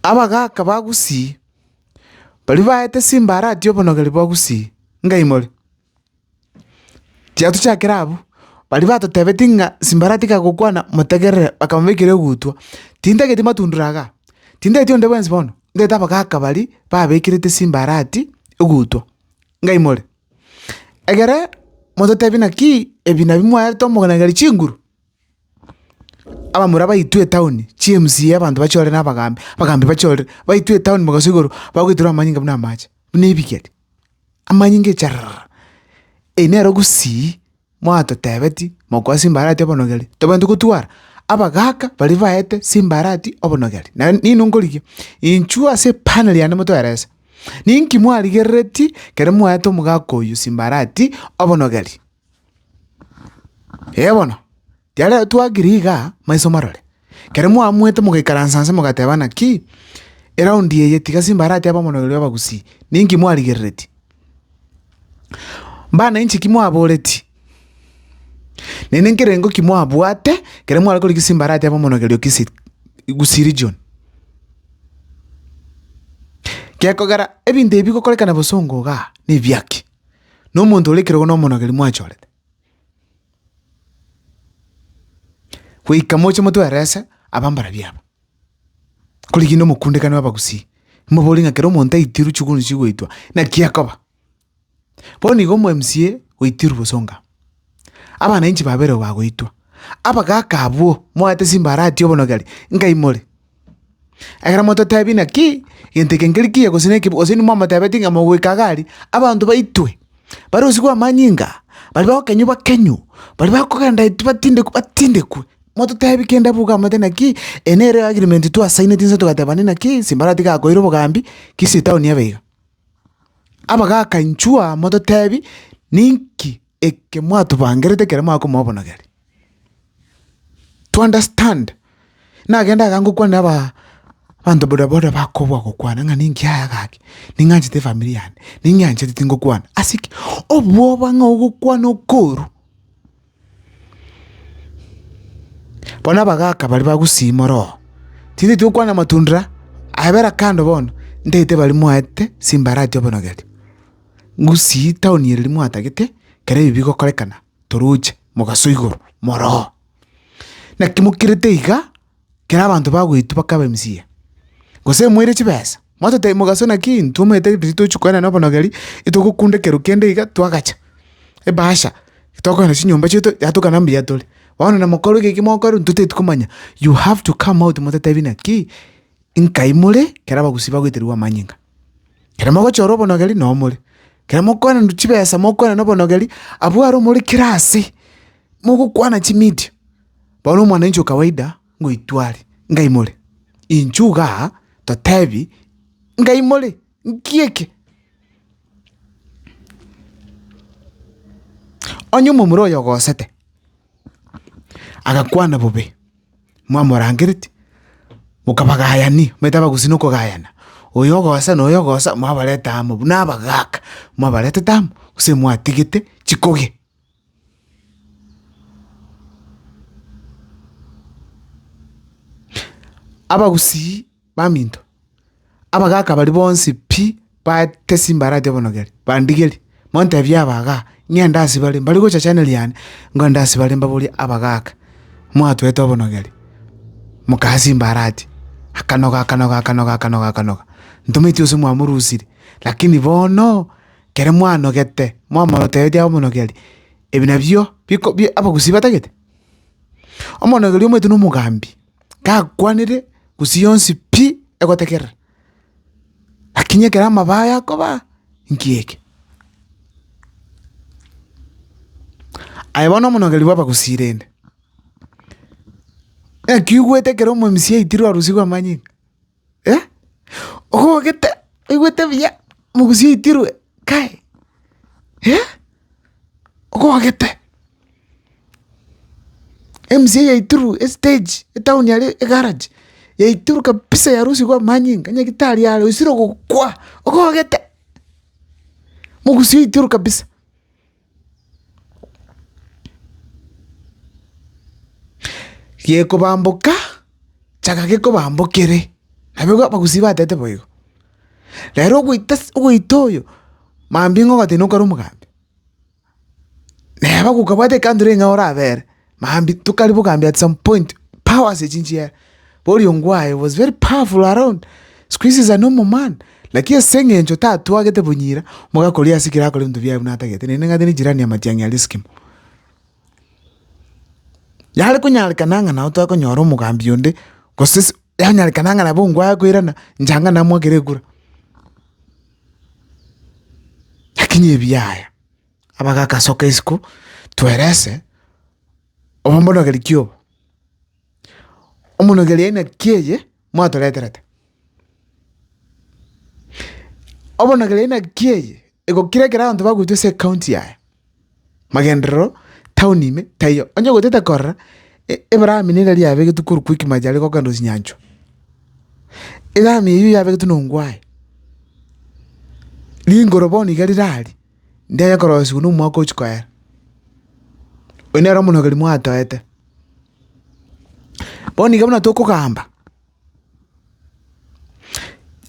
abagaka bagusi bali baete simbarati obonogeri bagusi ngaimole tiatu chakirabu bali batotebeti ng'a simbarati kagokwana mutegerere bakamubekire gutwa tindageti matunduraga tindeti onde bwensi bono ndeta abagaka bali babekirete simbarati gutwa ngaimole egere mototebi naki ebina bimwaete omoganageri chinguru abamura baitwe town CMC abantu bachore n'abagambi bachore baitwe town mugasigoro bagwitura amanyinga buna amache nebiketi amanyinga charara enero gusi mwato tebeti moko simbarati obonogeri tobantu kutwara abagaka bali baete simbarati obonogeri na nino ngorige inchua se panel ya moto yaresa ninki mwali gereti kere mwato mugako uyu simbarati obonogeri bono tiare twagiriga maiso marore kere mwamwete mugikaransanse mugatebana ki eraundi ye tiga simbarati abonogeri abagusi ninki mwali gereti mbana inchi kimwaboreti nene nkerengo kimwabwate kere mwali kuri simbarati abonogeri okisi gusi region kyakogara ebinde ebikokorekana bosongo ga ni byaki no muntu olekero no monogeri mwachorete kuika mocho moto arasa abambara byaba kuligino mukunde kana bagusi mubolinga kero monta itiru chukunu chigwitwa na kiakoba boni go mu MCA witiru bosonga abana inchi babere bagwitwa abagaka abo mwate simbarati obonogeri ngaimole agara moto tabina ki yentekengeri ya gosineke osini mama tabetinga mo wekagari abantu baitwe barusi kwa manyinga bali bakenyu bali bakoganda batinde ku moto tabi kenda buga matena ki enere agreement tu assign tinza tugatabana ki simbarati ka koiro bogambi kisi town yabega abagaka inchua moto tabi ninki eke mwatu bangerete kere mako mobonogeri to understand na agenda gangu kwa naba bantu bodaboda bakobwa kokwana nga ninki haya gaki ninganjite familia yane ninganjite tingokwana asiki obwoba nga okukwana okoru bona bagaka bali bagusimoro tindi tukwana matundra abera kando bono ndete bali mwete simbarati obonogeri ngusi town yeri mwatagete kere bibiko korekana toruje mugasoigoro moro na kimukirete iga kera abantu bagwitu bakaba MCA gose mwire chibesa moto te mugasona kintu mete bito chukwana nobonogeri itugukunde kerukende iga twagacha ebasha tokona chinyomba chito yatukana mbia tole wana na mokoro ke kimokoro ntute tukumanya you have to come out moto tebina ki inkaimule kera bagusiba gwiterwa manyinga kera moko choro bonogeri no mule kera mokona nduchibesa mokona nobonogeri abwaro muri kirasi mugukwana chimidi bano mwana incho kawaida ngoitwali ngaimole inchuga totebi ngaimole nkieke onyo mumuro yogosete agakwana bobe mwamorangiriti mukabagayani metaba gusinuko gayana oyogosa no yogosa mwabaleta amo nabagaka mwabaleta tam use mwatigite chikoge abagusi baminto abagaka bali bonsi pi bate simbarati obonogeri bandigeli monte byabaga nyandasi bali gocha channel yani ngandasi bali mbabuli abagaka mwatwete obonogeri mukasi simbarati akanoga ntumiti ose mwamurusire lakini bono kere mwanogete mwamotete obonogeri ebinabyo biko abagusi batagete omonogeri omwetu n'umugambi kakwanire kusiyonsi pi egotekera akinye kera mabaya koba nkieke ayibona monogeri baba kusirende kiugwete kera mu MCA itiru arusigwa manyinga ogete igwete bya mugusi itiru kai ogete MCA ya itiru stage town yale garage ya itiru kabisa ya rusi kwa manyinga nyakitari yale usiro kukwa ogete mugusi itiru kabisa yeko bamboka chaka keko bambokere Nabego bagusi batete boigo. Lero ugoitoyo. Mambingo gatino karo mugambi. Neba kukabwate kandure ngaora abere. Mambi tukaribu gambi at some point. Power se chinchia. Bori ongwae was very powerful around. Squeeze is a normal man. Lakia senge njo tatu agete bunyira. Muga kolia sikira kole mtu bya unata gete. Nenga deni jirani ya matiangi aliskim. Yale kunyal kananga na uto akonyoro mugambi onde. Kosisi yanyal kananga na bongwa kwirana njanga na mwagere gura. Yakinye byaya. Abagaka soka isku tuerese. Ombono galikyo. Omuno galiena kieye mwato leterete. Omuno galiena kieye ego kira ndo bagu tuse county ya. Magendro town ime tayo. Onyo goteta korra ebra minira lia bege tukuru kwiki majali ko kando sinyancho. Ila mi yu ya bege tunongwae. Lingoroboni galirali. Ndaya korosi kunu mwako chikoya. Onera muno gali mwato ete. Boni gamna toko kamba.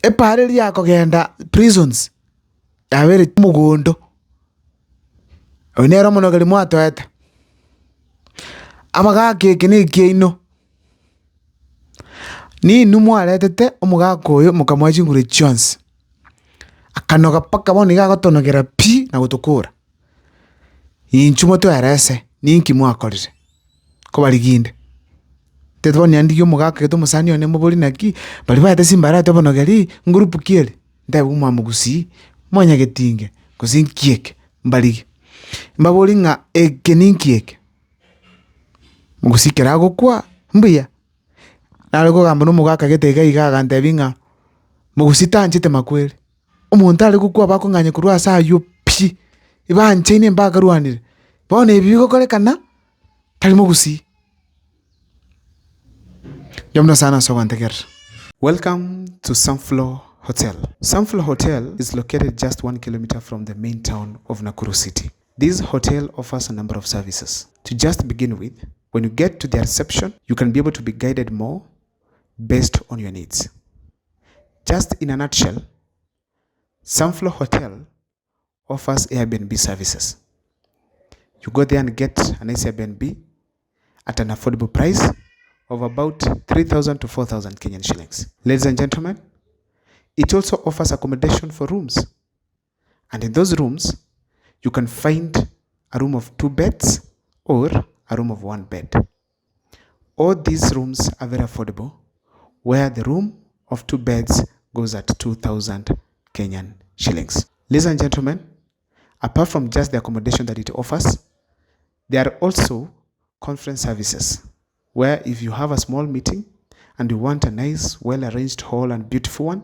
Epare liya kogenda prisons. Yabere mugondo. Onera muno gali mwato ete. Amaga keke ni keino. Ni numwa letete omuga koyo mukamwaji ngure chance. Akanoga paka boni ga gotonogera pi na gutokura. Inchumo to yarese ninki mwakorire. Ko baliginde. Tetwa nyandiyo mugaka keto musani one mubuli naki bali bate simbara to bonogeri ngurupu kiele. Ndabu mugusi mwanya getinge kuzinkieke mbaligi. Mbabuli nga ekeninkieke. Mugusi kerago kwa mbuya. Nalego gamba no mugaka getega igaga ndebinga. Mugusi tanchite makweli. Umuntu ali gukwa bako nganye kurwa sayo pi. Iba nchine mbaga ruanire. Bone ebigo kolekana tali mugusi. Yamna sana soganteger. Welcome to Sunflower Hotel. Sunflower Hotel is located just 1 kilometer from the main town of Nakuru City. This hotel offers a number of services. To just begin with, when you get to the reception, you can be able to be guided more based on your needs. Just in a nutshell, Sunflower Hotel offers Airbnb services. You go there and get a nice Airbnb at an affordable price of about 3,000 to 4,000 Kenyan shillings. Ladies and gentlemen, it also offers accommodation for rooms. And in those rooms, you can find a room of 2 beds or a room of 1 bed. All these rooms are very affordable, where the room of 2 beds goes at 2,000 Kenyan shillings. Ladies and gentlemen, apart from just the accommodation that it offers, there are also conference services, where if you have a small meeting and you want a nice, well-arranged hall and beautiful one,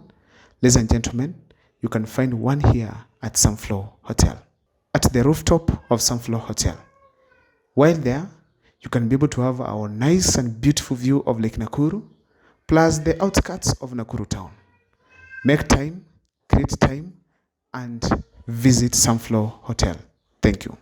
ladies and gentlemen, you can find one here at Sunflower Hotel, at the rooftop of Sunflower Hotel. While there, you can be able to have our nice and beautiful view of Lake Nakuru, plus the outskirts of Nakuru town. Make time, create time, and visit Sunflower Hotel. Thank you.